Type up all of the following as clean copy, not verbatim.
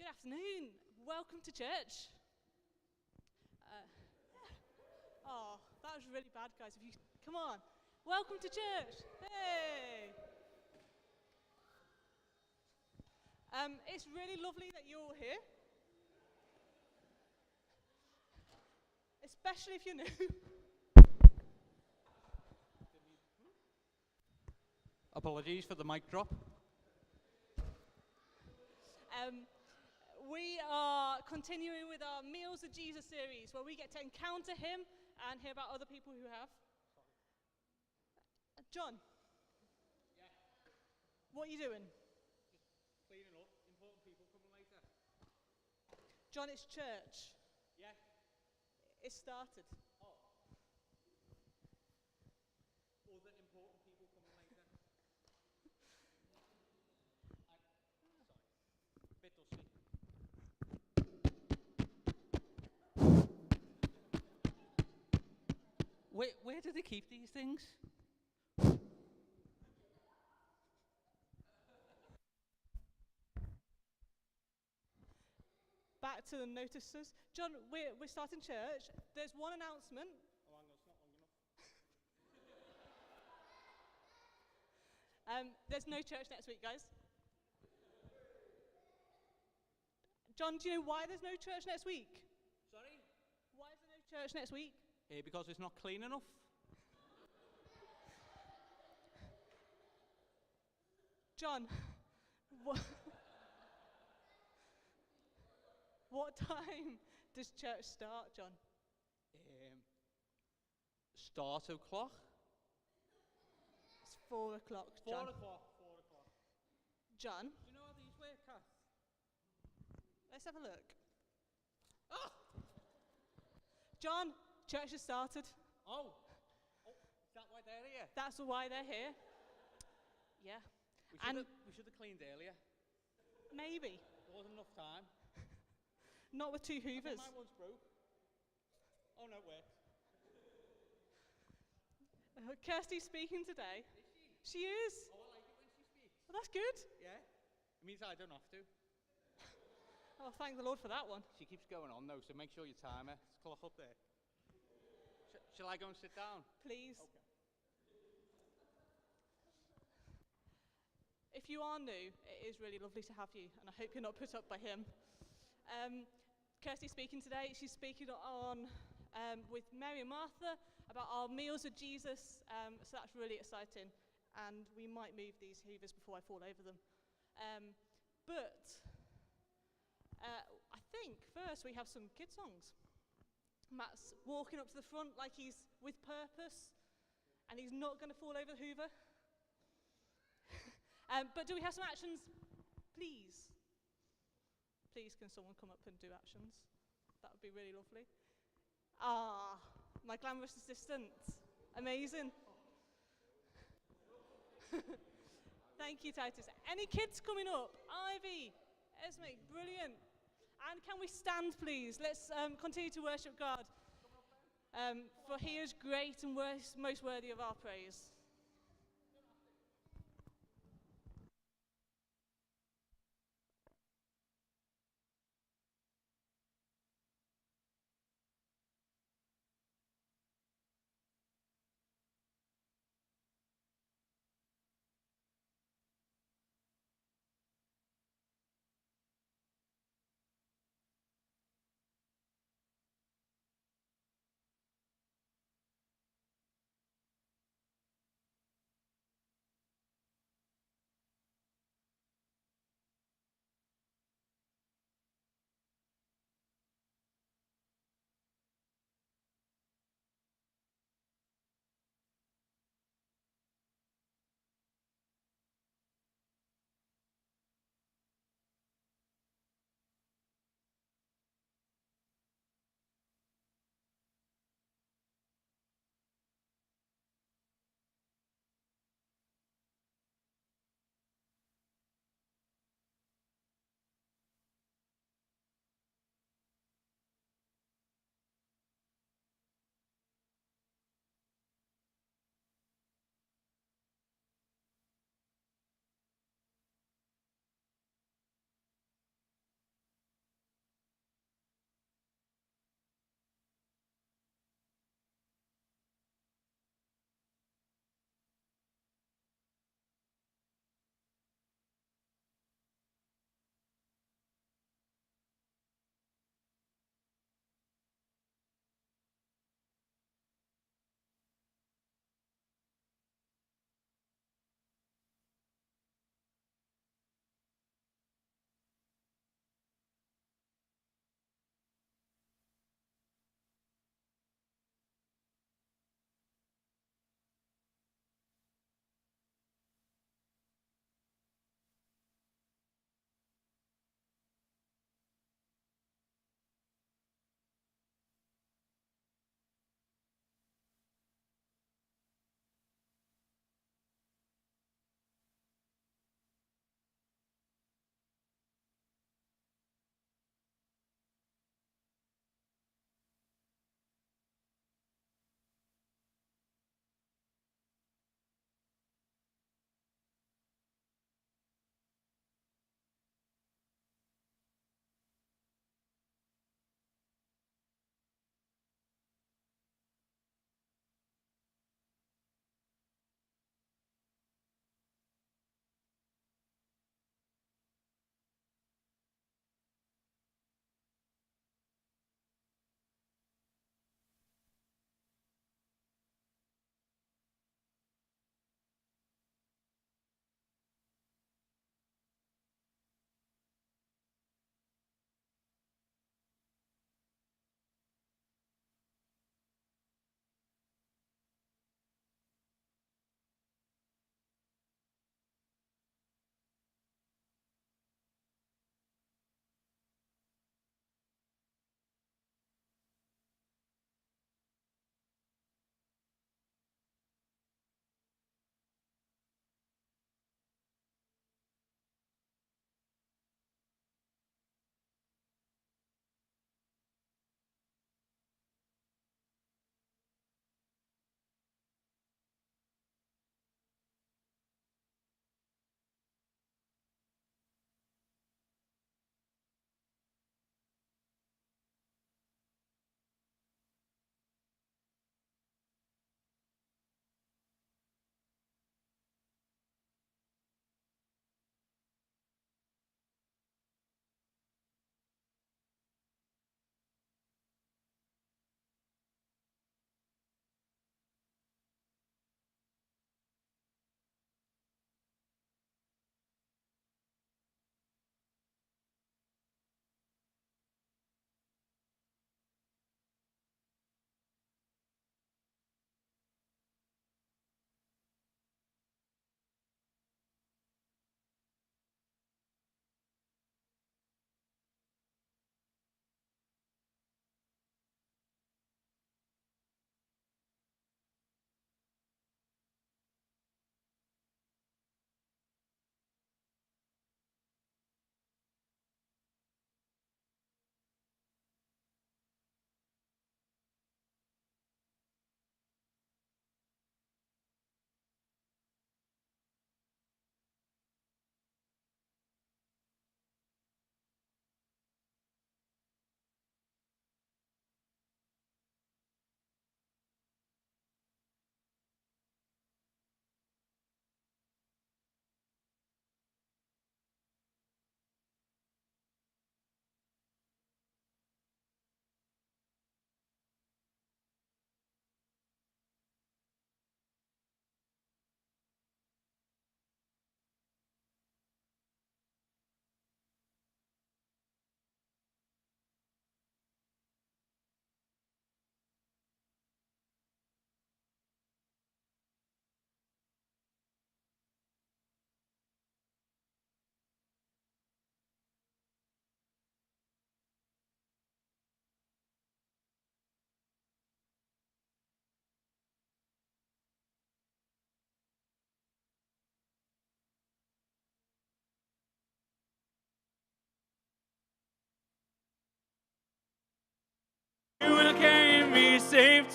Good afternoon. Welcome to church. That was really bad, guys. If you come on, welcome to church. Hey. It's really lovely that you're all here, especially if you're new. Apologies for the mic drop. We are continuing with our Meals of Jesus series, where we get to encounter him and hear about other people who have. John. Yeah. What are you doing? Just cleaning up. Important people coming later. John, it's church. Yeah. It started. Oh. Other important people coming later. Sorry. Bit dusty. Where do they keep these things? Back to the notices. John, we're starting church. There's one announcement. Oh, hang on, it's not long enough. There's no church next week, guys. John, do you know why there's no church next week? Sorry? Why is there no church next week? Because it's not clean enough. John, what time does church start, John? Start o'clock. It's 4 o'clock, John. 4 o'clock. 4 o'clock. John, Do you know how these work, Kath? let's have a look. Oh! John, church has started. Oh, is that why they're here? That's why they're here. Yeah. We should have cleaned earlier. Maybe. There wasn't enough time. Not with two I think hoovers. mine once broke. Oh no, it worked. Kirsty's speaking today. Is she? She is. Oh, I like it when she speaks. Well, that's good. Yeah? It means I don't have to. Oh, thank the Lord for that one. She keeps going on though, so make sure you time her. It's clock up there. Shall I go and sit down? Please. Okay. If you are new, it is really lovely to have you, and I hope you're not put up by him. Kirsty's speaking today. She's speaking on with Mary and Martha about our Meals of Jesus, so that's really exciting. And we might move these hoovers before I fall over them. But I think first we have some kid songs. Matt's walking up to the front like he's with purpose, and he's not going to fall over the hoover. But do we have some actions? Please. Please, can someone come up and do actions? That would be really lovely. Ah, my glamorous assistant. Amazing. Thank you, Titus. Any kids coming up? Ivy, Esme, brilliant. And can we stand, please? Let's continue to worship God. For he is great and most worthy of our praise.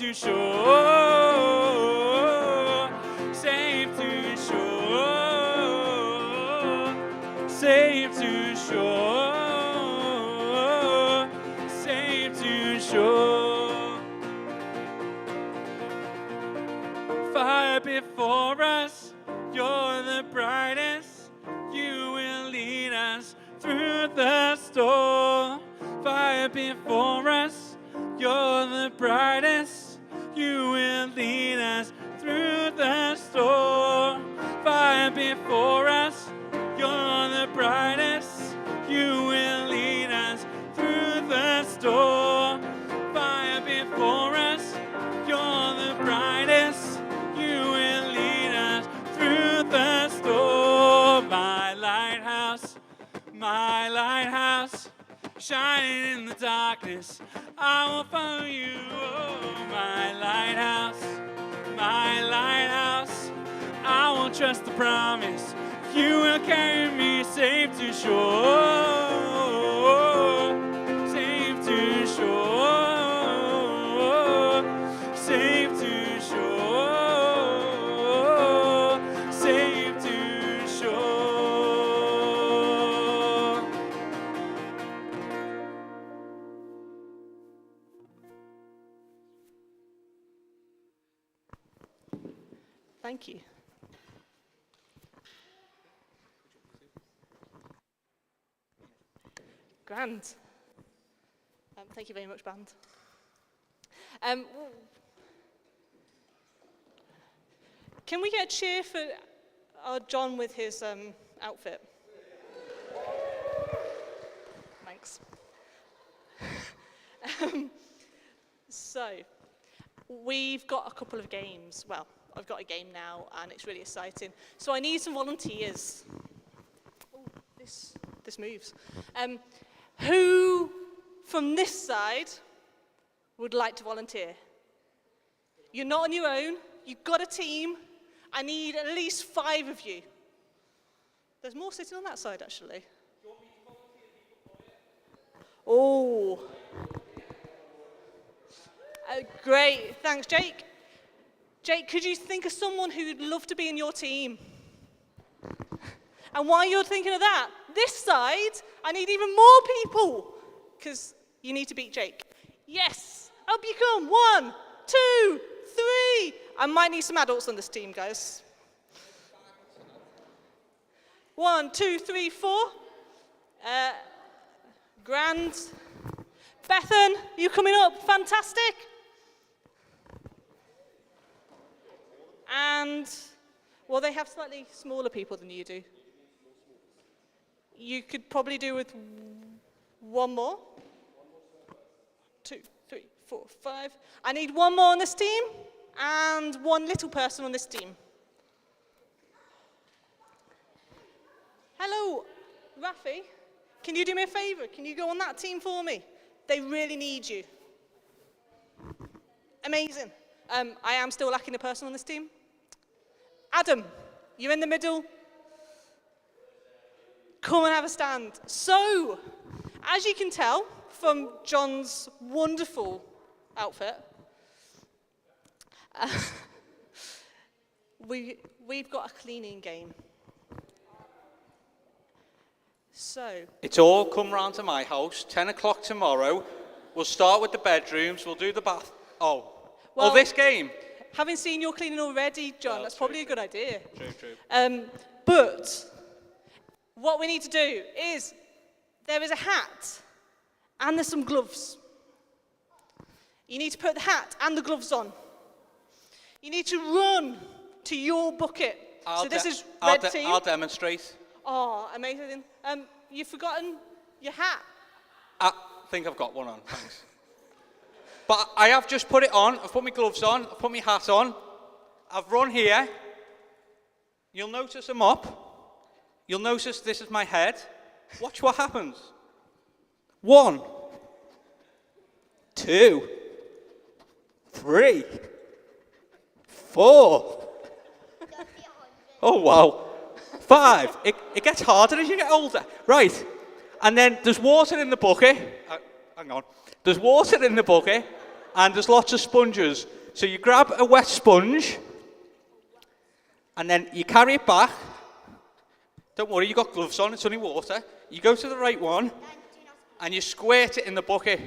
to shore, safe to shore, safe to shore, safe to shore. Fire before us, you're the brightest, you will lead us through the storm. Fire before us, you're the brightest, you will lead us through the storm. Fire before us, you're the brightest, you will lead us through the storm. Fire before us, you're the brightest, you will lead us through the storm. My lighthouse, shining in the darkness, I will follow you. Oh, my lighthouse, I will trust the promise. You will carry me safe to shore, safe to shore, safe to shore, safe to shore. Thank you. Grand. Thank you very much, band. Can we get a cheer for John with his outfit? Thanks. So, we've got a couple of games. Well, I've got a game now, and it's really exciting. So I need some volunteers. Oh, this moves. Who from this side would like to volunteer? You're not on your own. You've got a team. I need at least 5 of you. There's more sitting on that side, actually. Oh. Great. Thanks, Jake. Jake, could you think of someone who'd love to be in your team? And while you're thinking of that, this side, I need even more people, because you need to beat Jake. Yes, up you come. 1, 2, 3. I might need some adults on this team, guys. 1, 2, 3, 4. Grand. Bethan, you coming up? Fantastic. And, well, they have slightly smaller people than you do. You could probably do with 1 more. 2, 3, 4, 5. I need 1 more on this team and 1 little person on this team. Hello, Rafi. Can you do me a favor? Can you go on that team for me? They really need you. Amazing. I am still lacking a person on this team. Adam, you're in the middle. Come and have a stand. So, as you can tell from John's wonderful outfit, we've got a cleaning game. So, It's all come round to my house, 10 o'clock tomorrow. We'll start with the bedrooms, we'll do the bath. Well, this game? having seen your cleaning already, John, Oh, that's true, probably a good idea. True. But what we need to do is, there is a hat and there's some gloves. You need to put the hat and the gloves on. You need to run to your bucket. This is red team. I'll demonstrate. Oh, amazing. You've forgotten your hat. I think I've got one on, thanks. But I have just put it on. I've put my gloves on. I've put my hat on. I've run here. You'll notice I'm up. You'll notice this is my head. Watch what happens. 1, 2, 3, 4. Oh, wow. 5. It gets harder as you get older. Right. And then there's water in the bucket. Hang on. There's water in the bucket. and there's lots of sponges. So you grab a wet sponge, and then you carry it back. Don't worry, you got gloves on, it's only water. You go to the right one, and you squirt it in the bucket.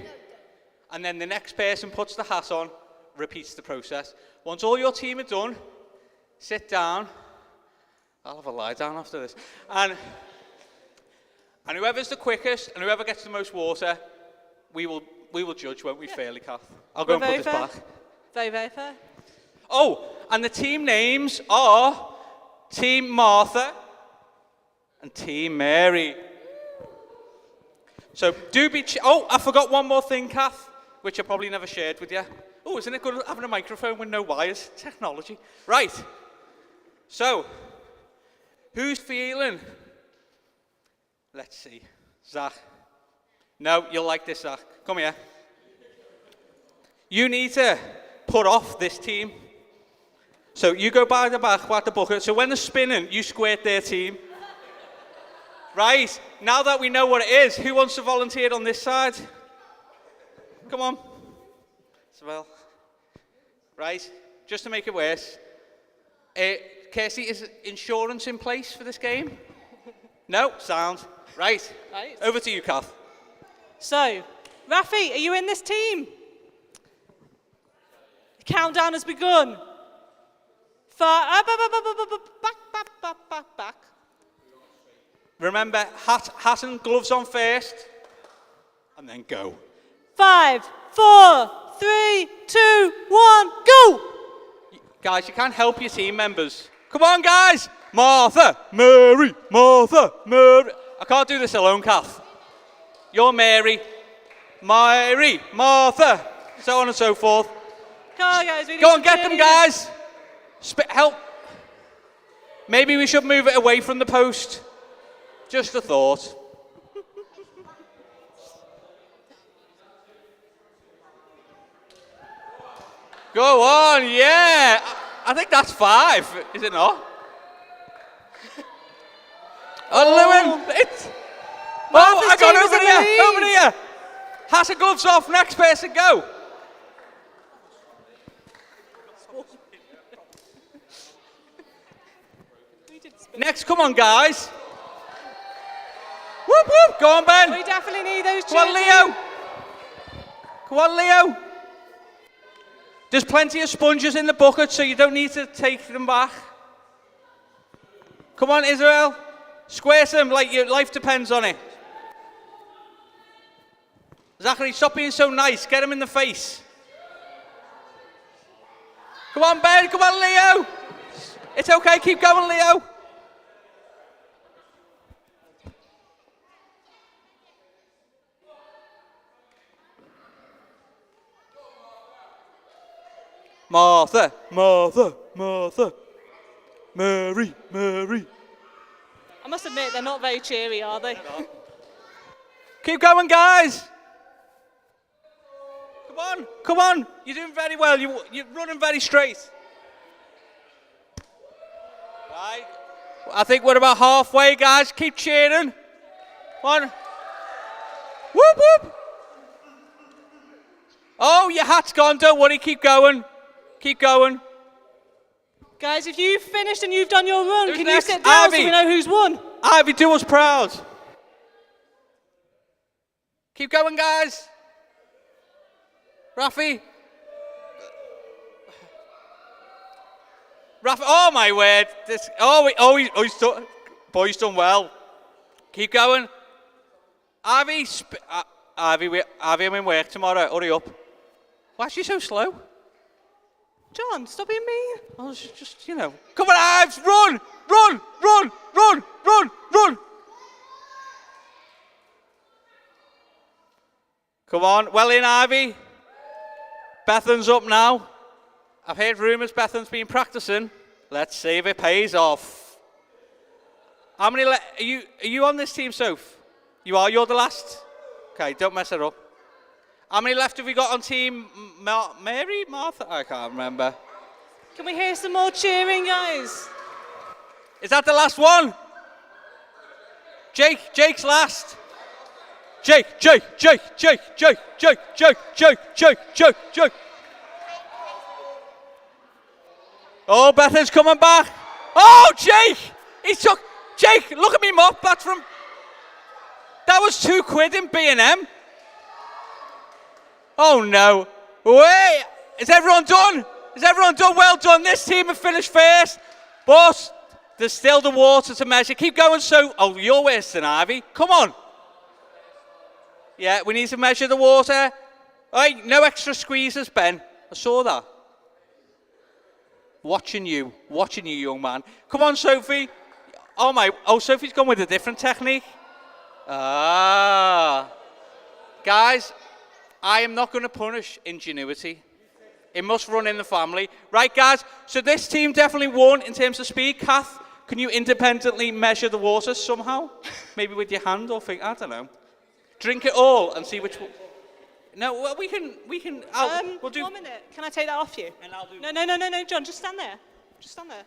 And then the next person puts the hat on, repeats the process. Once all your team are done, sit down. I'll have a lie down after this. And whoever's the quickest and whoever gets the most water, we will judge, won't we, fairly, Kath? I'll go and put this back. Very, very fair. Oh, and the team names are Team Martha and Team Mary. So do be... Oh, I forgot one more thing, Kath, which I probably never shared with you. Oh, isn't it good having a microphone with no wires? Technology. Right. So, who's feeling? Let's see. Zach. No, you'll like this, Zach. Come here. You need to put off this team. So you go by the back, by the bucket. So when they're spinning, you squirt their team. Right. Now that we know what it is, who wants to volunteer on this side? Come on. Well, right. Just to make it worse. Kirsty, is insurance in place for this game? No? Sound. Right. Over to you, Kath. So, Rafi, are you in this team? The countdown has begun. Back. Remember, hat and gloves on first, and then go. 5, 4, 3, 2, 1, go! Guys, you can't help your team members. Come on, guys! Martha, Mary, Martha, Mary. I can't do this alone, Kath. You're Mary, Mary, Martha, so on and so forth. Come on, guys. Go on, get them, guys. Help. Maybe we should move it away from the post. Just a thought. Go on, yeah. I think that's 5, is it not? Oh, Lewin, I got over here. Hat and gloves off, next person, go. Next, come on, guys. Whoop, whoop. Go on, Ben. We definitely need those Come on, Leo. Come on, Leo. There's plenty of sponges in the bucket, so you don't need to take them back. Come on, Israel. Squirt them like your life depends on it. Zachary, stop being so nice. Get him in the face. Come on, Ben. Come on, Leo. It's okay. Keep going, Leo. Martha, Martha, Martha. Mary, Mary. I must admit, they're not very cheery, are they? Keep going, guys. Come on, come on. You're doing very well. You're running very straight. Right. I think we're about halfway, guys. Keep cheering. Come on. Whoop, whoop. Oh, your hat's gone. Don't worry. Keep going. Keep going. Guys, if you've finished and you've done your run, Who's can next? you sit down Ivy. so we know who's won? Ivy, do us proud. Keep going, guys. Rafi. Oh my word! He's done. Boy's done well. Keep going. Ivy, Ivy, I'm in work tomorrow. Hurry up. Why is she so slow? John, stop being mean. Oh, it's just, you know. Come on, Ives, run, run, run, run, run, run. Come on, well in, Ivy. Bethan's up now. I've heard rumours Bethan's been practicing. Let's see if it pays off. How many are you on this team, Soph? You are, you're the last? Okay, don't mess it up. How many left have we got on team Mary? Martha? I can't remember. Can we hear some more cheering, guys? Is that the last one? Jake's last. Jake, Jake, Jake, Jake, Jake, Jake, Jake, Jake, Jake, Jake, Jake. Oh, Bethan's coming back. Oh, Jake! Jake, look at me mop. That was £2 in B&M. Oh, no. Wait, is everyone done? Is everyone done? Well done. This team have finished first. But there's still the water to measure. Keep going, so. Oh, you're worse than Ivy. Come on. Yeah, we need to measure the water. All right, no extra squeezes, Ben. I saw that. Watching you, young man. Come on, Sophie. Oh, Sophie's gone with a different technique. Guys, I am not going to punish ingenuity. It must run in the family. Right, guys, so this team definitely won in terms of speed. Kath, can you independently measure the water somehow? Maybe with your hand or finger, I don't know. Drink it all and see which one. No, well, we can. We'll do. 1 minute. Can I take that off you? And I'll do. No, John. Just stand there. Just stand there.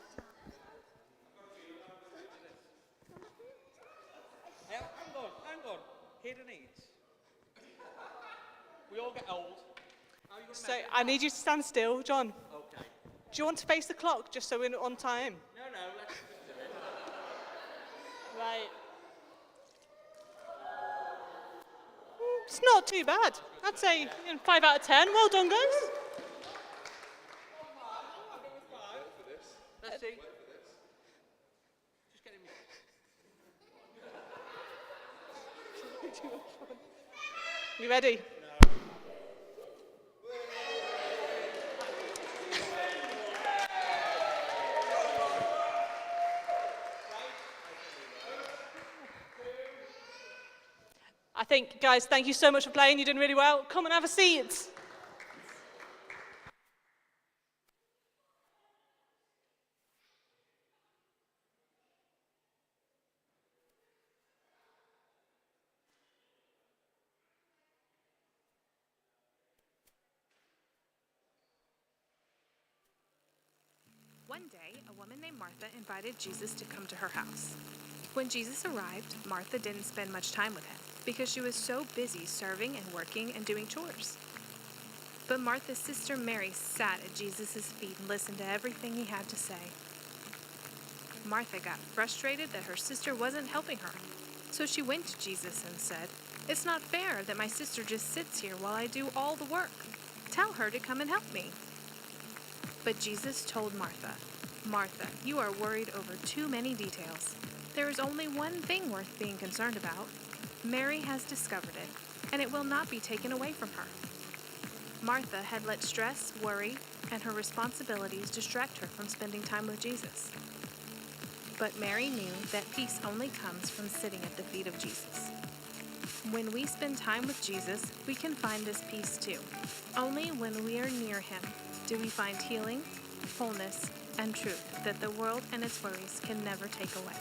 Yeah, hang on. Here it needs. We all get old. So I need you to stand still, John. Okay. Do you want to face the clock just so we're on time? No. Let's do it. Right. It's not too bad. I'd say 5 out of 10. Well done, guys. Let's see. Just get him. You ready? I think, guys, thank you so much for playing. You're doing really well. Come and have a seat. One day, a woman named Martha invited Jesus to come to her house. When Jesus arrived, Martha didn't spend much time with him because she was so busy serving and working and doing chores. But Martha's sister Mary sat at Jesus' feet and listened to everything he had to say. Martha got frustrated that her sister wasn't helping her, so she went to Jesus and said, "It's not fair that my sister just sits here while I do all the work. Tell her to come and help me." But Jesus told Martha, "Martha, you are worried over too many details. There is only one thing worth being concerned about. Mary has discovered it, and it will not be taken away from her." Martha had let stress, worry, and her responsibilities distract her from spending time with Jesus. But Mary knew that peace only comes from sitting at the feet of Jesus. When we spend time with Jesus, we can find this peace too. Only when we are near him do we find healing, wholeness, and truth that the world and its worries can never take away.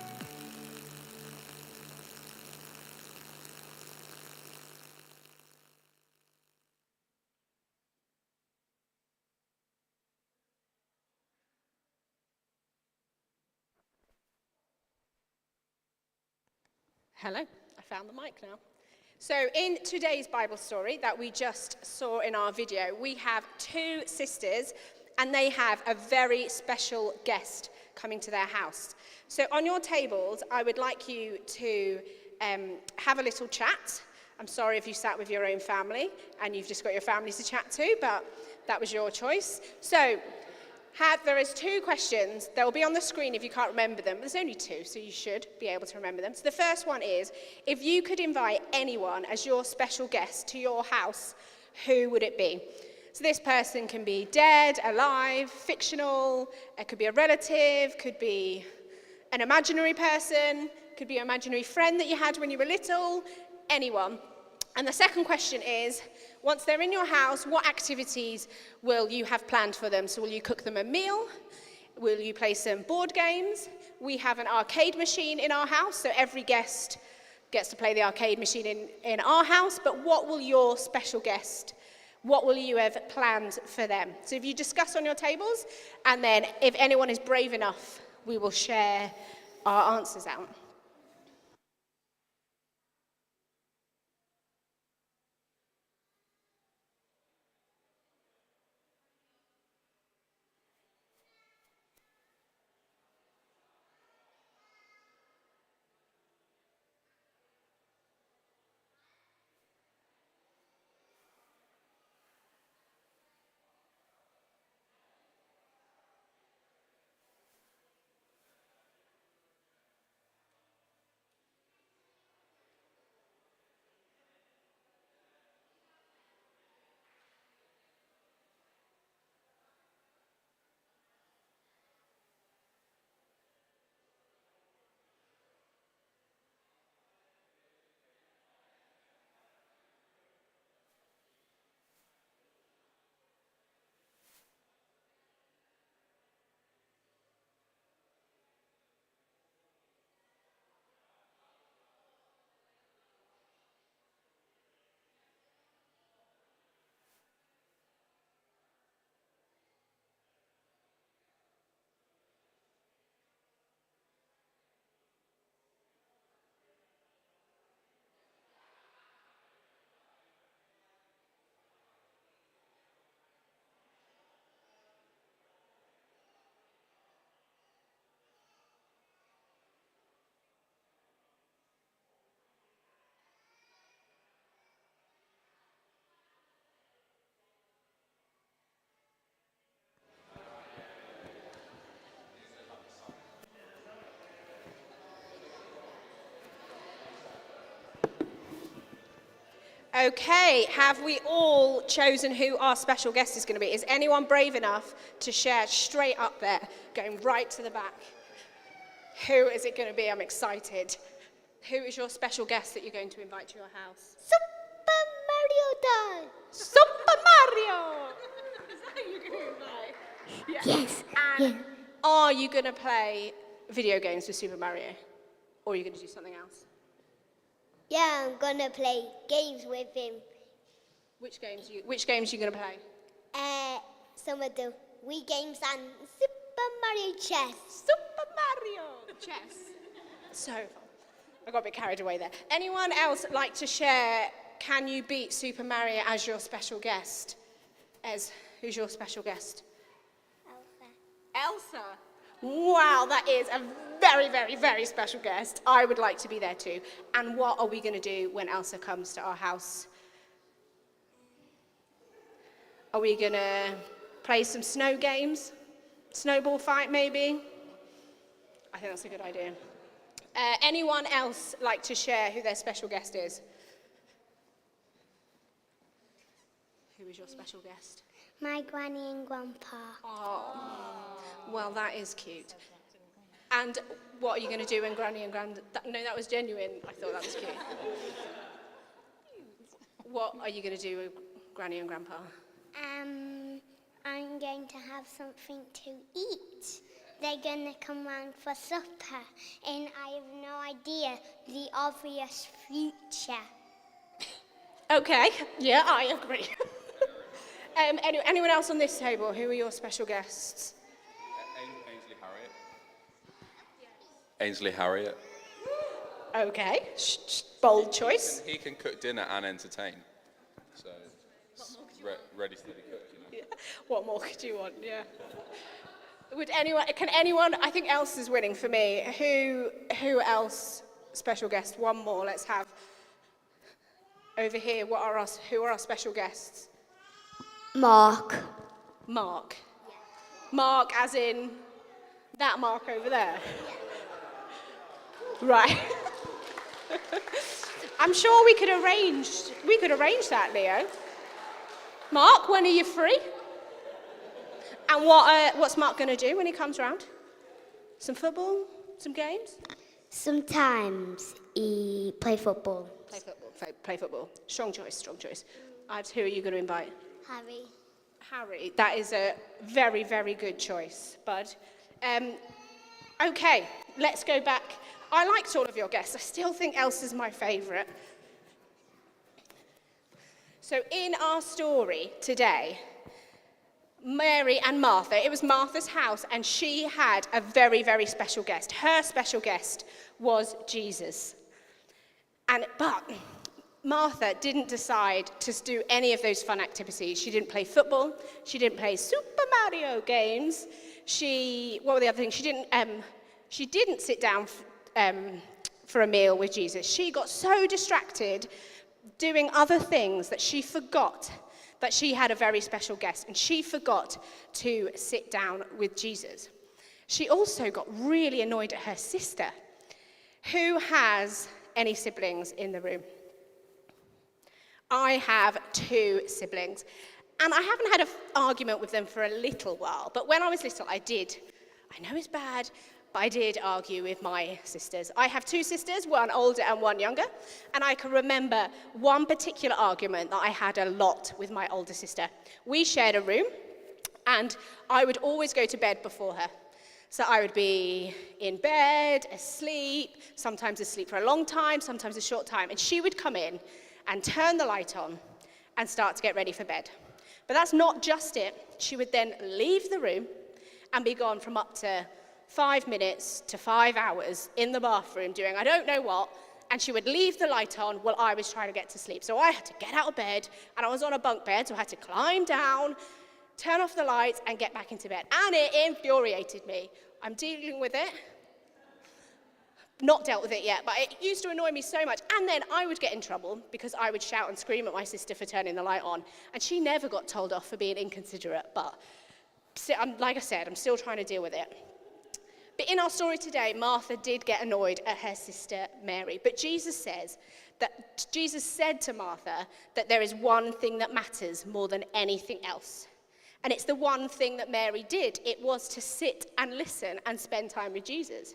Hello, I found the mic now. So in today's Bible story that we just saw in our video, we have two sisters and they have a very special guest coming to their house. So on your tables, I would like you to have a little chat. I'm sorry if you sat with your own family and you've just got your families to chat to, but that was your choice. So there is two questions. They'll be on the screen if you can't remember them. There's only two, so you should be able to remember them. So the first one is, if you could invite anyone as your special guest to your house, who would it be? So this person can be dead, alive, fictional, it could be a relative, could be an imaginary person, could be an imaginary friend that you had when you were little, anyone. And the second question is, once they're in your house, what activities will you have planned for them? So will you cook them a meal? Will you play some board games? We have an arcade machine in our house, so every guest gets to play the arcade machine in our house. But what will your special guest, what will you have planned for them? So if you discuss on your tables, and then if anyone is brave enough, we will share our answers out. Okay, have we all chosen who our special guest is going to be? Is anyone brave enough to share straight up there, going right to the back? Who is it going to be? I'm excited. Who is your special guest that you're going to invite to your house? Super Mario time. Super Mario! Is that who you're going to invite? Yeah. Yes. And are you going to play video games with Super Mario? Or are you going to do something else? Yeah, I'm gonna play games with him. Which games are you going to play? Some of the Wii games and Super Mario Chess. Super Mario chess. So fun. I got a bit carried away there. Anyone else like to share, can you beat Super Mario as your special guest? Ez, who's your special guest? Elsa. Wow, that is a very, very, very special guest. I would like to be there too. And what are we going to do when Elsa comes to our house? Are we going to play some snow games? Snowball fight, maybe? I think that's a good idea. Anyone else like to share who their special guest is? Who is your special guest? My granny and grandpa. Oh, well, that is cute. And what are you going to do when Granny and no, that was genuine. I thought that was cute. What are you going to do with Granny and Grandpa? I'm going to have something to eat. They're going to come round for supper, and I have no idea the obvious future. Okay, yeah, I agree. Anyone else on this table? Who are your special guests? Ainsley Harriott. Okay, bold choice. He can cook dinner and entertain. So, it's ready, steady, cook, you know. Yeah. What more could you want? Yeah. Can anyone, I think Elsa's is winning for me. Who else, special guest? One more, let's have. Over here, who are our special guests? Mark. Mark. Mark as in that Mark over there? Right. I'm sure we could arrange that, Leo. Mark, when are you free? And what's Mark going to do when he comes around? Some football? Some games? Sometimes he play football. Play football. Strong choice. Who are you going to invite? Harry. That is a very, very good choice, Bud. Okay, let's go back. I liked all of your guests. I still think Elsa's my favourite. So in our story today, Mary and Martha, it was Martha's house, and she had a very, very special guest. Her special guest was Jesus. But Martha didn't decide to do any of those fun activities. She didn't play football. She didn't play Super Mario games. What were the other things? She didn't sit down for a meal with Jesus. She got so distracted doing other things that she forgot that she had a very special guest, and she forgot to sit down with Jesus. She also got really annoyed at her sister. Who has any siblings in the room? I have 2 siblings, and I haven't had an argument with them for a little while, but when I was little, I did. I know it's bad, but I did argue with my sisters. I have 2 sisters, one older and one younger, and I can remember one particular argument that I had a lot with my older sister. We shared a room, and I would always go to bed before her. So I would be in bed, asleep, sometimes asleep for a long time, sometimes a short time, and she would come in and turn the light on and start to get ready for bed. But that's not just it. She would then leave the room and be gone from up to 5 minutes to 5 hours in the bathroom doing I don't know what, and she would leave the light on while I was trying to get to sleep. So I had to get out of bed, and I was on a bunk bed, so I had to climb down, turn off the lights, and get back into bed. And it infuriated me. I'm dealing with it. Not dealt with it yet, but it used to annoy me so much. And then I would get in trouble because I would shout and scream at my sister for turning the light on. And she never got told off for being inconsiderate. But like I said, I'm still trying to deal with it. But in our story today, Martha did get annoyed at her sister Mary. But Jesus says That Jesus said to Martha that there is one thing that matters more than anything else. And it's the one thing that Mary did. It was to sit and listen and spend time with Jesus.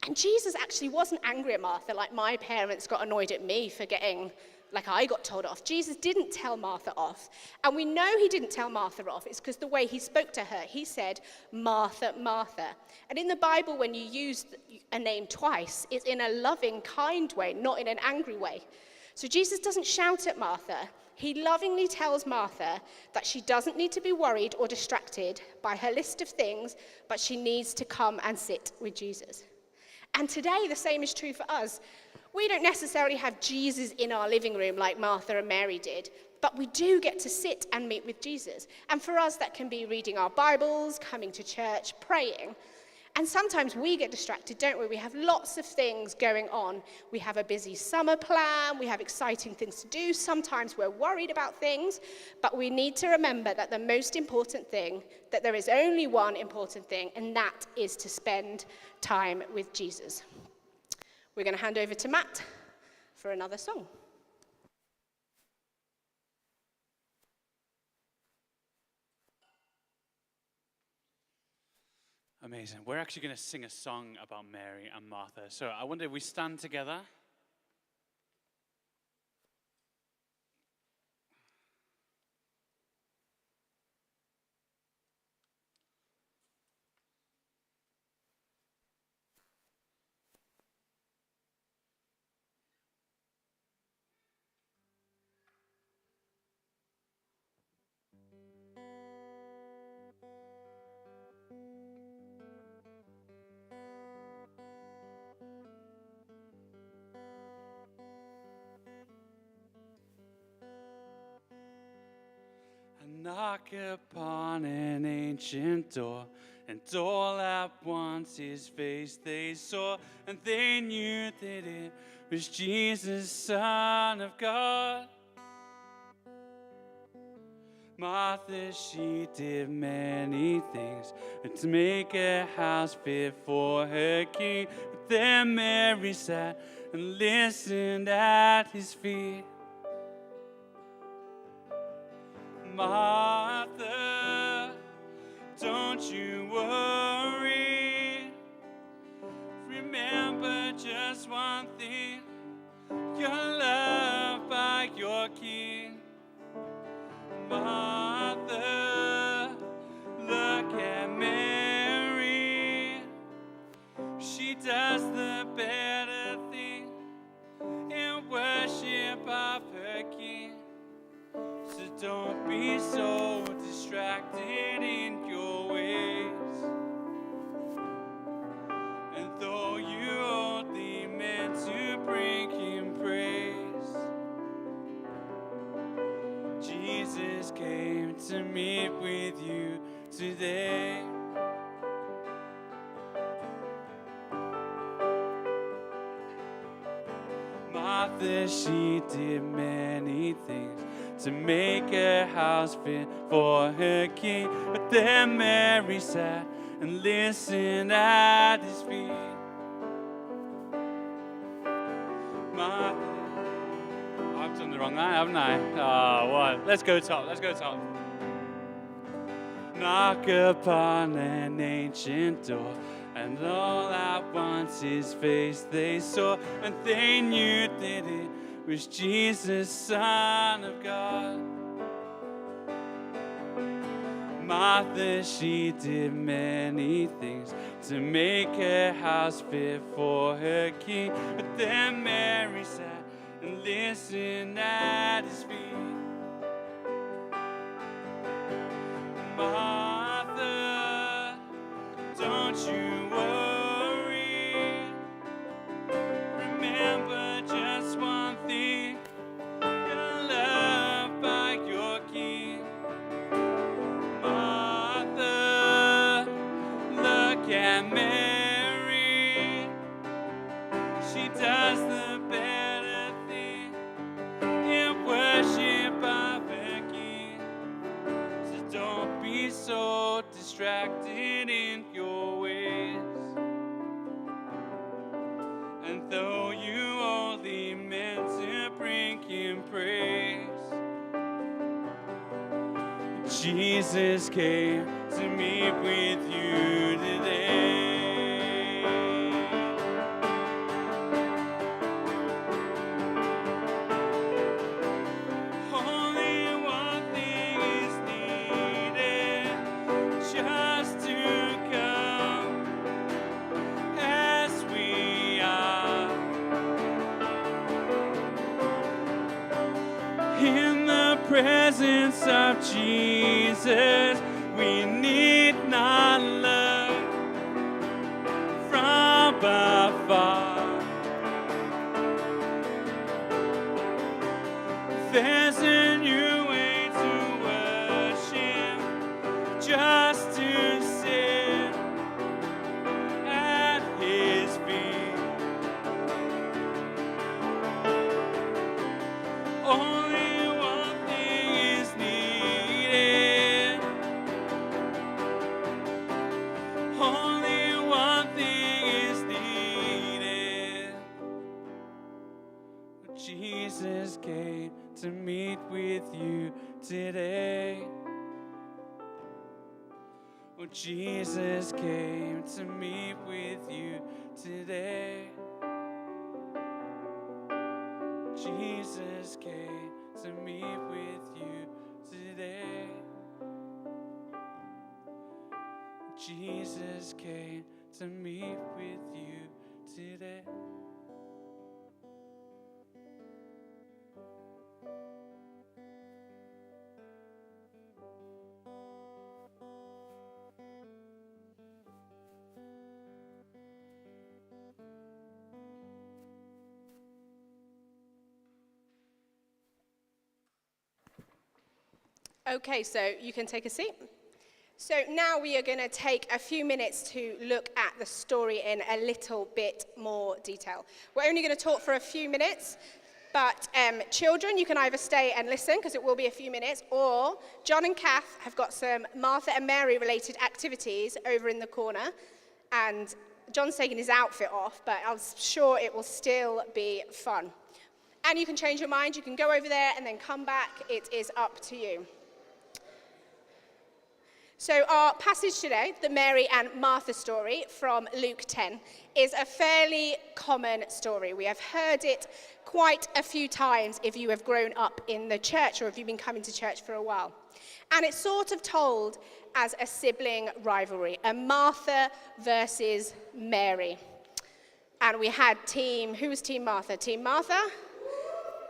And Jesus actually wasn't angry at Martha like my parents got annoyed at me for getting, like I got told off. Jesus didn't tell Martha off. And we know he didn't tell Martha off. It's because the way he spoke to her, he said, Martha, Martha. And in the Bible, when you use a name twice, it's in a loving, kind way, not in an angry way. So Jesus doesn't shout at Martha. He lovingly tells Martha that she doesn't need to be worried or distracted by her list of things, but she needs to come and sit with Jesus. And today, the same is true for us. We don't necessarily have Jesus in our living room like Martha and Mary did, but we do get to sit and meet with Jesus. And for us, that can be reading our Bibles, coming to church, praying. And sometimes we get distracted, don't we? We have lots of things going on. We have a busy summer plan. We have exciting things to do. Sometimes we're worried about things. But we need to remember that the most important thing, that there is only one important thing, and that is to spend time with Jesus. We're going to hand over to Matt for another song. Amazing. We're actually going to sing a song about Mary and Martha. So I wonder if we stand together. Knock upon an ancient door, and all at once his face they saw, and they knew that it was Jesus, Son of God. Martha, she did many things to make a house fit for her king, but then Mary sat and listened at his feet. Martha, don't you worry. Remember just one thing: you're loved by your King. Martha, look at Mary. She does the better thing in worship of her King. So don't be so distracted in your ways. And though you only meant to bring him praise, Jesus came to meet with you today. Martha, she did many things to make a house fit for her king, but then Mary sat and listened at his feet. Martha, I've done the wrong line, haven't I? Oh, what? Let's go top, let's go top. Knock upon an ancient door, and all at once his face they saw, and they knew that it was Jesus, Son of God. Martha, she did many things to make her house fit for her king, but then Mary sat and listened at his feet. Martha, don't you worry. Remember just one thing: you're loved by your King. Martha, look at Mary. She does the better thing in worship of her King. So don't be so distracted in your ways. And though you only meant to sing praise. Jesus came to meet with you today. Only one thing is needed, just to come as we are. In the presence of Jesus, we need not look from afar. There's a new way to worship, just to sit at His feet. Only one thing is needed. Only one thing is needed. Jesus came to meet with you today. Oh, Jesus came to meet with you today. Jesus came to meet with you today. Jesus came to meet with you today. Okay, so you can take a seat. So now we are going to take a few minutes to look at the story in a little bit more detail. We're only going to talk for a few minutes, but children, you can either stay and listen, because it will be a few minutes, or John and Kath have got some Martha and Mary related activities over in the corner, and John's taking his outfit off, but I'm sure it will still be fun. And you can change your mind, you can go over there and then come back, it is up to you. So our passage today, the Mary and Martha story from Luke 10, is a fairly common story. We have heard it quite a few times if you have grown up in the church or if you've been coming to church for a while. And it's sort of told as a sibling rivalry, a Martha versus Mary. And we had who was Team Martha? Team Martha?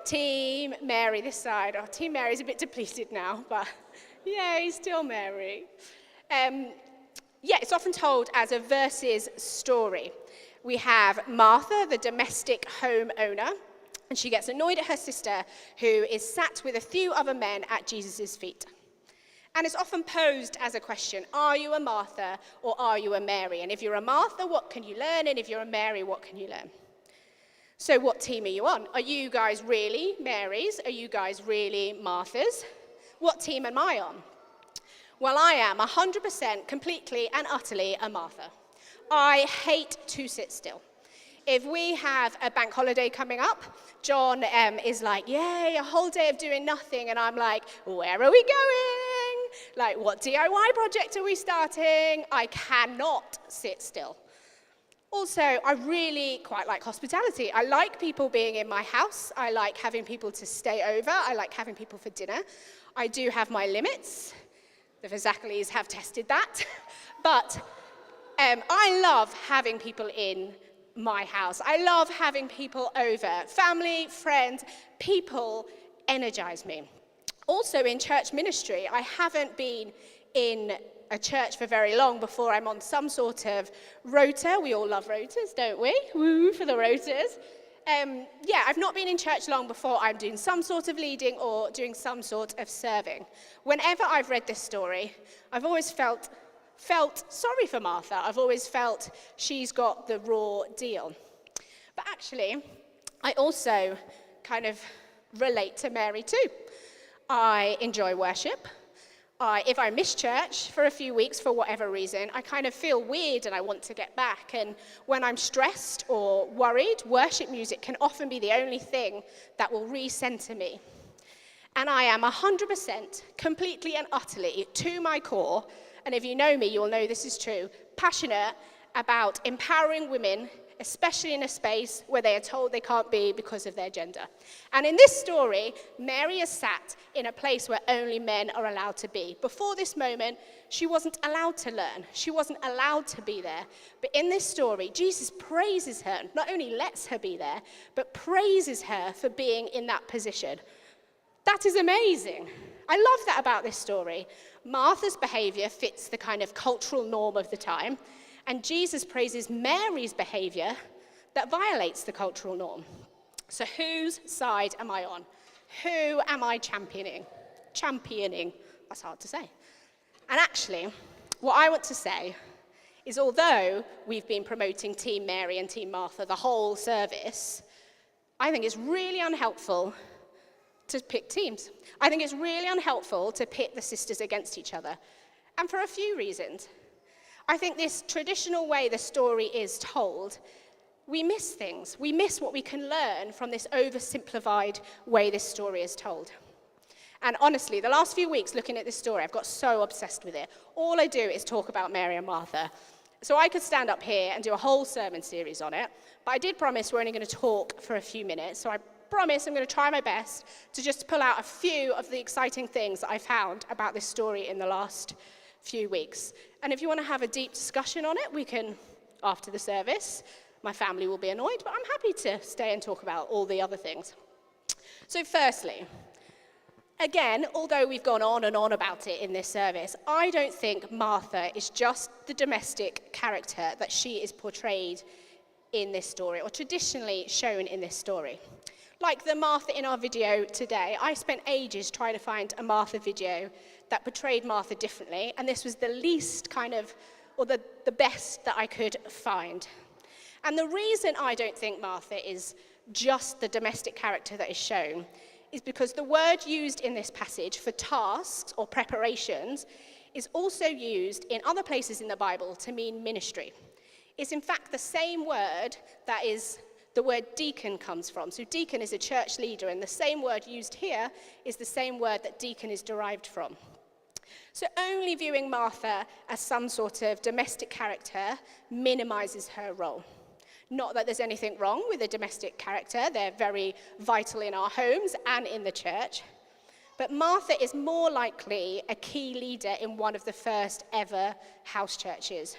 Team Mary this side. Oh, Team Mary's a bit depleted now, but yay, still Mary. It's often told as a versus story. We have Martha, the domestic home owner, and she gets annoyed at her sister, who is sat with a few other men at Jesus' feet. And it's often posed as a question, are you a Martha or are you a Mary? And if you're a Martha, what can you learn? And if you're a Mary, what can you learn? So what team are you on? Are you guys really Marys? Are you guys really Marthas? What team am I on? Well, I am 100% completely and utterly a Martha. I hate to sit still. If we have a bank holiday coming up, John is like, yay, a whole day of doing nothing. And I'm like, where are we going? Like, what DIY project are we starting? I cannot sit still. Also, I really quite like hospitality. I like people being in my house. I like having people to stay over. I like having people for dinner. I do have my limits. The Zachalys have tested that. But I love having people in my house. I love having people over. Family, friends, people energize me. Also in church ministry, I haven't been in a church for very long before I'm on some sort of rota. We all love rotas, don't we? Woo for the rotas. I've not been in church long before I'm doing some sort of leading or doing some sort of serving. Whenever I've read this story, I've always felt sorry for Martha. I've always felt she's got the raw deal. But actually, I also kind of relate to Mary too. I enjoy worship. If I miss church for a few weeks for whatever reason, I kind of feel weird and I want to get back. And when I'm stressed or worried, worship music can often be the only thing that will recenter me. And I am 100%, completely and utterly, to my core, and if you know me, you will know this is true, passionate about empowering women, especially in a space where they are told they can't be because of their gender. And in this story, Mary is sat in a place where only men are allowed to be. Before this moment, she wasn't allowed to learn. She wasn't allowed to be there. But in this story, Jesus praises her, not only lets her be there, but praises her for being in that position. That is amazing. I love that about this story. Martha's behavior fits the kind of cultural norm of the time, and Jesus praises Mary's behavior that violates the cultural norm. So whose side am I on? Who am I championing? Championing, that's hard to say. And actually, what I want to say is although we've been promoting Team Mary and Team Martha the whole service, I think it's really unhelpful to pick teams. I think it's really unhelpful to pit the sisters against each other, and for a few reasons. I think this traditional way the story is told, we miss things. We miss what we can learn from this oversimplified way this story is told. And honestly, the last few weeks looking at this story, I've got so obsessed with it. All I do is talk about Mary and Martha. So I could stand up here and do a whole sermon series on it, but I did promise we're only going to talk for a few minutes, so I promise I'm going to try my best to just pull out a few of the exciting things that I found about this story in the last few weeks. And if you want to have a deep discussion on it, we can, after the service. My family will be annoyed, but I'm happy to stay and talk about all the other things. So firstly, again, although we've gone on and on about it in this service, I don't think Martha is just the domestic character that she is portrayed in this story, or traditionally shown in this story. Like the Martha in our video today, I spent ages trying to find a Martha video that portrayed Martha differently, and this was the least kind of, or the best that I could find. And the reason I don't think Martha is just the domestic character that is shown is because the word used in this passage for tasks or preparations is also used in other places in the Bible to mean ministry. It's in fact the same word that is the word deacon comes from. So deacon is a church leader, and the same word used here is the same word that deacon is derived from. So only viewing Martha as some sort of domestic character minimizes her role. Not that there's anything wrong with a domestic character. They're very vital in our homes and in the church. But Martha is more likely a key leader in one of the first ever house churches.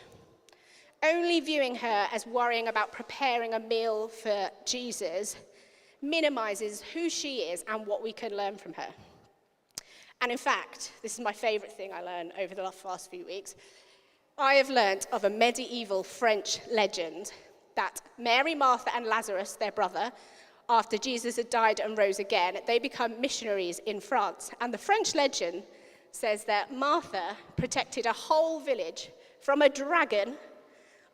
Only viewing her as worrying about preparing a meal for Jesus minimizes who she is and what we can learn from her. And in fact, this is my favorite thing I learned over the last few weeks. I have learned of a medieval French legend that Mary, Martha, and Lazarus, their brother, after Jesus had died and rose again, they become missionaries in France. And the French legend says that Martha protected a whole village from a dragon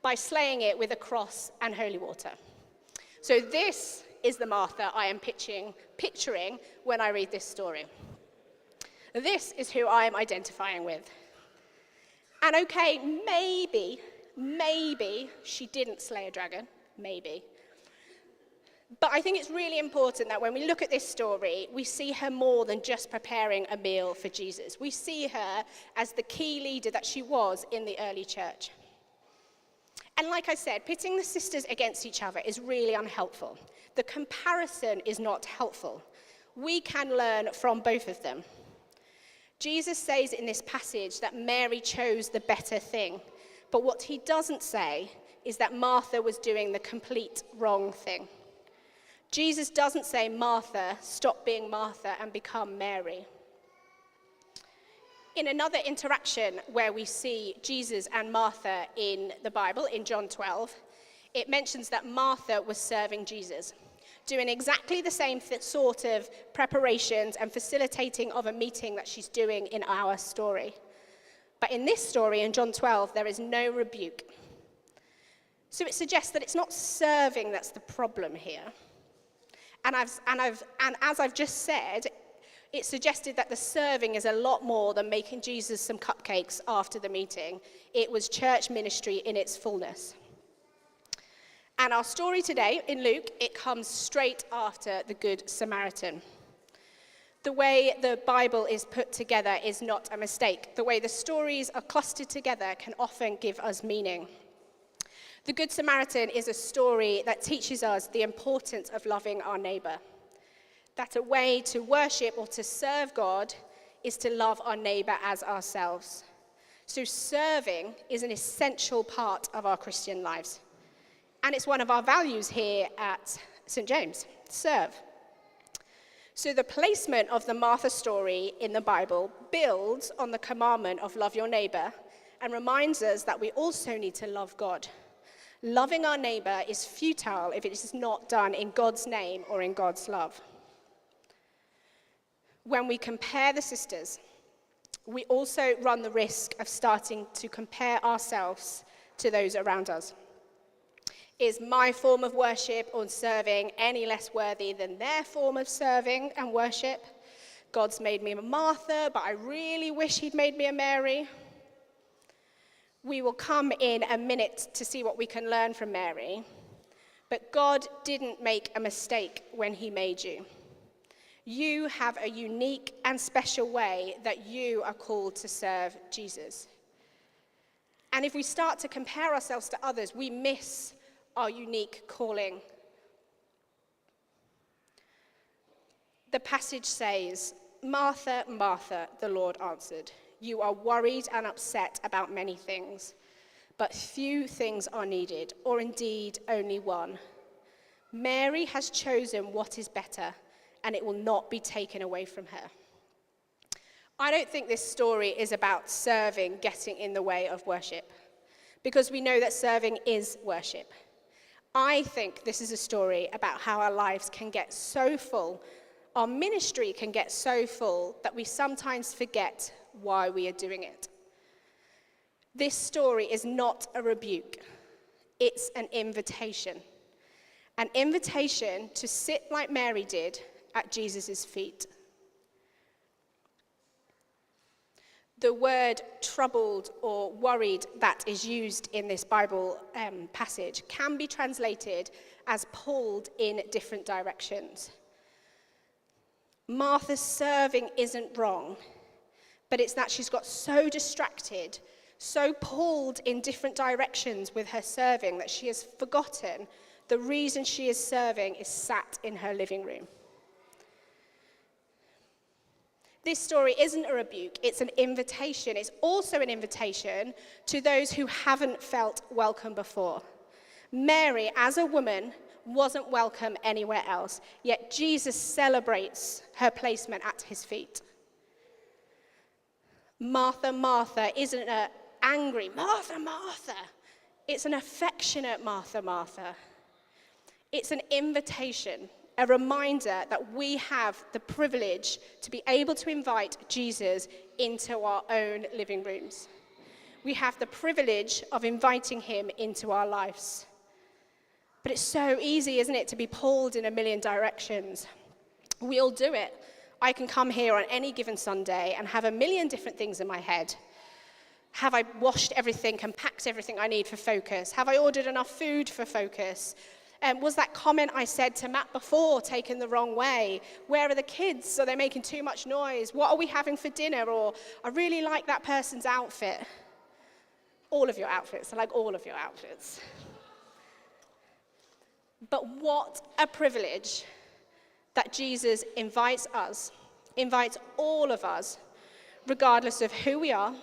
by slaying it with a cross and holy water. So this is the Martha I am picturing when I read this story. This is who I am identifying with. And okay, maybe she didn't slay a dragon, maybe. But I think it's really important that when we look at this story, we see her more than just preparing a meal for Jesus. We see her as the key leader that she was in the early church. And like I said, pitting the sisters against each other is really unhelpful. The comparison is not helpful. We can learn from both of them. Jesus says in this passage that Mary chose the better thing. But what he doesn't say is that Martha was doing the complete wrong thing. Jesus doesn't say, Martha, stop being Martha and become Mary. In another interaction where we see Jesus and Martha in the Bible, in John 12, it mentions that Martha was serving Jesus, doing exactly the same sort of preparations and facilitating of a meeting that she's doing in our story. But in this story, in John 12, there is no rebuke. So it suggests that it's not serving that's the problem here. And as I've just said, It suggested that the serving is a lot more than making Jesus some cupcakes after the meeting. It was church ministry in its fullness. And our story today in Luke, it comes straight after the Good Samaritan. The way the Bible is put together is not a mistake. The way the stories are clustered together can often give us meaning. The Good Samaritan is a story that teaches us the importance of loving our neighbor. That a way to worship or to serve God is to love our neighbor as ourselves. So serving is an essential part of our Christian lives. And it's one of our values here at St. James, serve. So the placement of the Martha story in the Bible builds on the commandment of love your neighbor and reminds us that we also need to love God. Loving our neighbor is futile if it is not done in God's name or in God's love. When we compare the sisters, we also run the risk of starting to compare ourselves to those around us. Is my form of worship or serving any less worthy than their form of serving and worship? God's made me a Martha, but I really wish he'd made me a Mary. We will come in a minute to see what we can learn from Mary. But God didn't make a mistake when he made you. You have a unique and special way that you are called to serve Jesus. And if we start to compare ourselves to others, we miss our unique calling. The passage says, "Martha, Martha," the Lord answered, "you are worried and upset about many things, but few things are needed, or indeed only one. Mary has chosen what is better, and it will not be taken away from her." I don't think this story is about serving getting in the way of worship, because we know that serving is worship. I think this is a story about how our lives can get so full, our ministry can get so full, that we sometimes forget why we are doing it. This story is not a rebuke, it's an invitation. An invitation to sit like Mary did at Jesus' feet. The word troubled or worried that is used in this Bible passage can be translated as pulled in different directions. Martha's serving isn't wrong, but it's that she's got so distracted, so pulled in different directions with her serving that she has forgotten the reason she is serving is sat in her living room. This story isn't a rebuke, it's an invitation. It's also an invitation to those who haven't felt welcome before. Mary, as a woman, wasn't welcome anywhere else, yet Jesus celebrates her placement at his feet. Martha, Martha isn't an angry Martha, Martha. It's an affectionate Martha, Martha. It's an invitation, a reminder that we have the privilege to be able to invite Jesus into our own living rooms. We have the privilege of inviting him into our lives. But it's so easy, isn't it, to be pulled in a million directions. We all do it. I can come here on any given Sunday and have a million different things in my head. Have I washed everything and packed everything I need for focus? Have I ordered enough food for focus? Was that comment I said to Matt before taken the wrong way? Where are the kids? Are they making too much noise? What are we having for dinner? Or I really like that person's outfit. All of your outfits. I like all of your outfits. But what a privilege that Jesus invites us, invites all of us, regardless of who we are,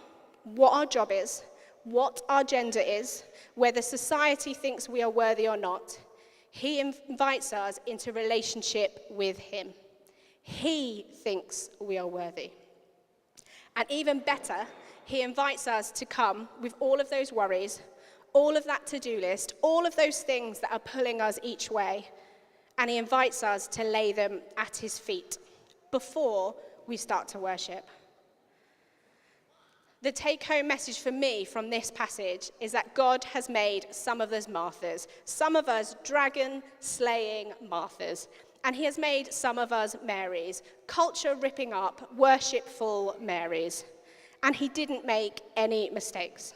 what our job is, what our gender is, whether society thinks we are worthy or not. He invites us into relationship with him. He thinks we are worthy. And even better, he invites us to come with all of those worries, all of that to-do list, all of those things that are pulling us each way, and he invites us to lay them at his feet before we start to worship. The take-home message for me from this passage is that God has made some of us Marthas, some of us dragon-slaying Marthas, And he has made some of us Marys, culture ripping up, worshipful Marys. And he didn't make any mistakes.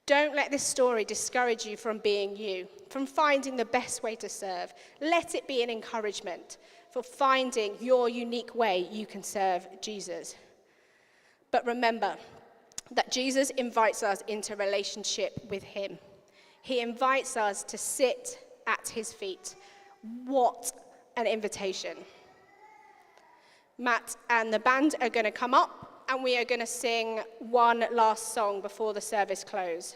Don't let this story discourage you from being you, from finding the best way to serve. Let it be an encouragement for finding your unique way you can serve Jesus. But remember that Jesus invites us into relationship with him. He invites us to sit at his feet. What an invitation. Matt and the band are going to come up, and we are going to sing one last song before the service closes.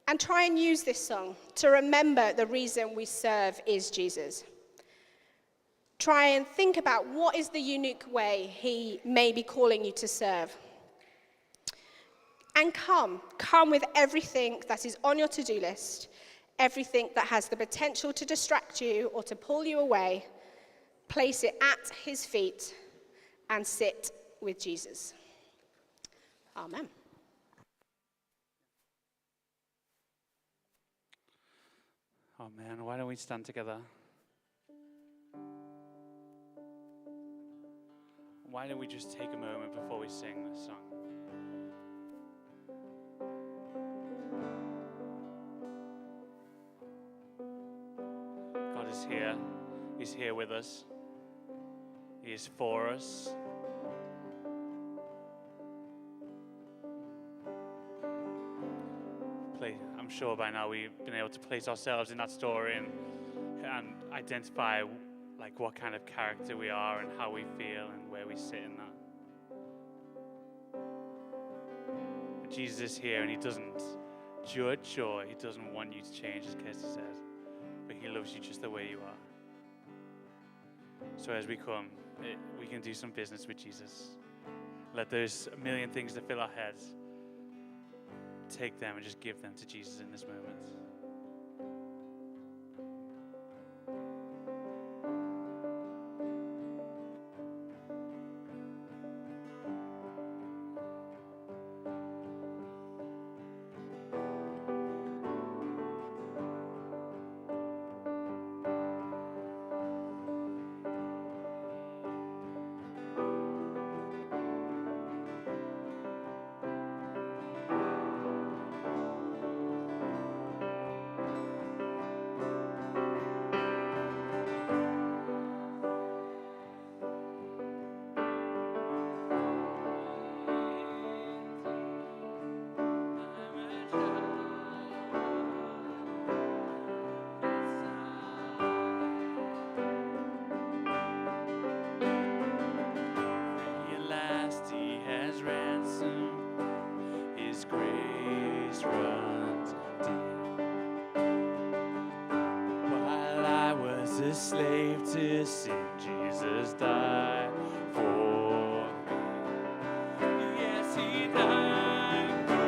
And try and use this song to remember the reason we serve is Jesus. Try and think about what is the unique way he may be calling you to serve. And come with everything that is on your to-do list, everything that has the potential to distract you or to pull you away. Place it at his feet and sit with Jesus. Amen. Oh man, why don't we stand together? Why don't we just take a moment before we sing this song? God is here. He's here with us. He is for us. I'm sure by now we've been able to place ourselves in that story and identify like what kind of character we are and how we feel and where we sit in that. But Jesus is here, and he doesn't judge or he doesn't want you to change, as Kirsty said, but he loves you just the way you are. So as we come, we can do some business with Jesus. Let those a million things that fill our heads, take them and just give them to Jesus in this moment. A slave to sin, Jesus died for me. Yes, he died for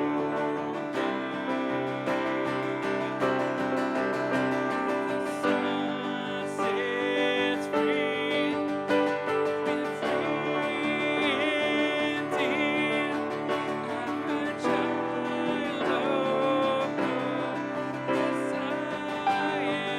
me. The Son sets free, been free indeed. I'm a child of God. Yes, I am.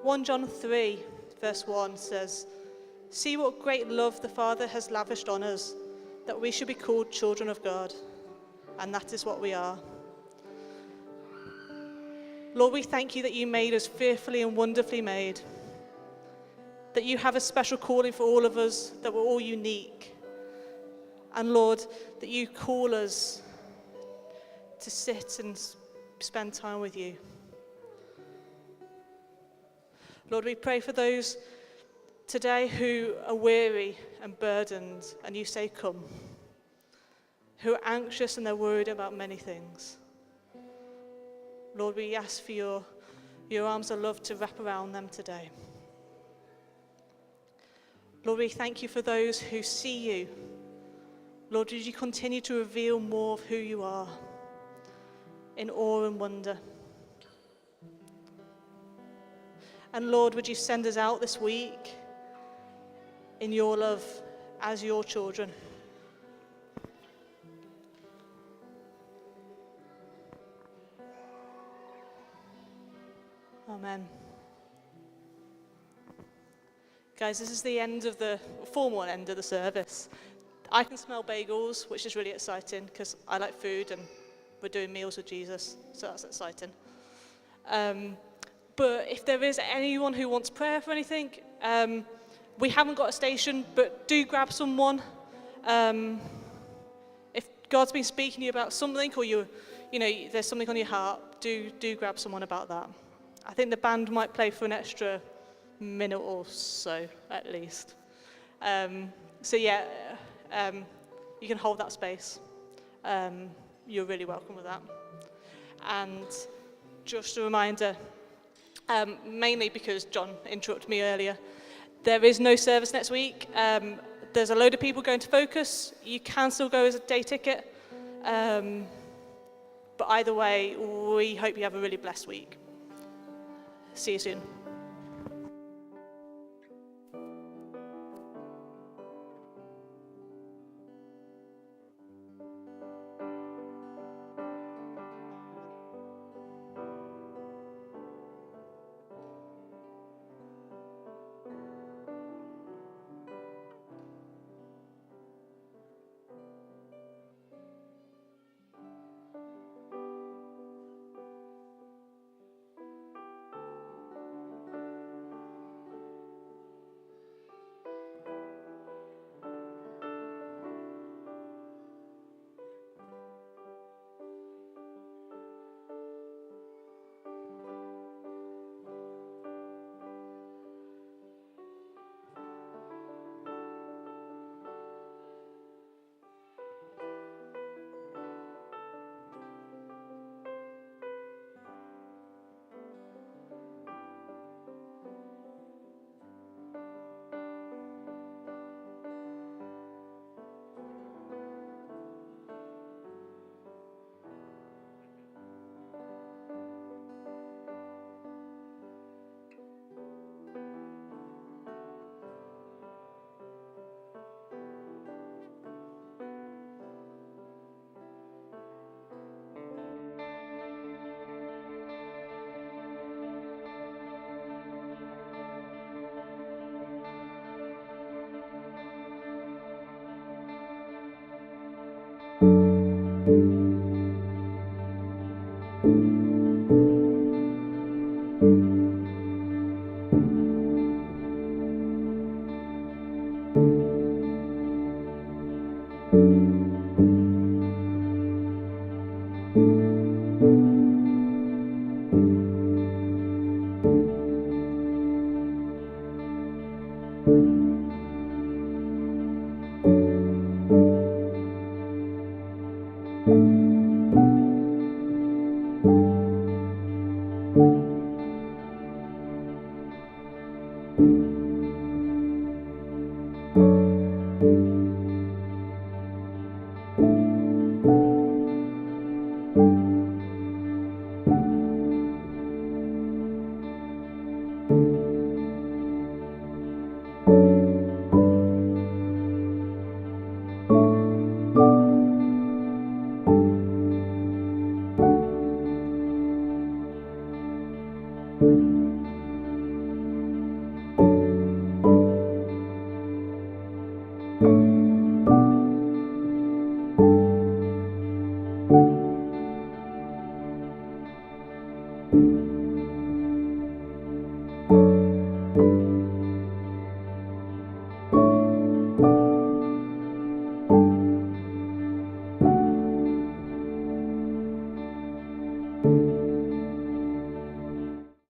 1 John 3, verse 1 says, "See what great love the Father has lavished on us, that we should be called children of God. And that is what we are." Lord, we thank you that you made us fearfully and wonderfully made, that you have a special calling for all of us, that we're all unique. And Lord, that you call us to sit and spend time with you. Lord, we pray for those today who are weary and burdened, and you say, "Come," who are anxious and they're worried about many things. Lord, we ask for your arms of love to wrap around them today. Lord, we thank you for those who see you. Lord, would you continue to reveal more of who you are in awe and wonder. And Lord, would you send us out this week in your love as your children. Amen. Guys, this is the end of the formal end of the service. I can smell bagels, which is really exciting because I like food and we're doing meals with Jesus, so that's exciting. But if there is anyone who wants prayer for anything, we haven't got a station, but do grab someone. If God's been speaking to you about something, or there's something on your heart, do grab someone about that. I think the band might play for an extra minute or so, at least. You can hold that space. You're really welcome with that. And just a reminder, mainly because John interrupted me earlier, there is no service next week. There's a load of people going to Focus. You can still go as a day ticket. But either way, we hope you have a really blessed week. See you soon.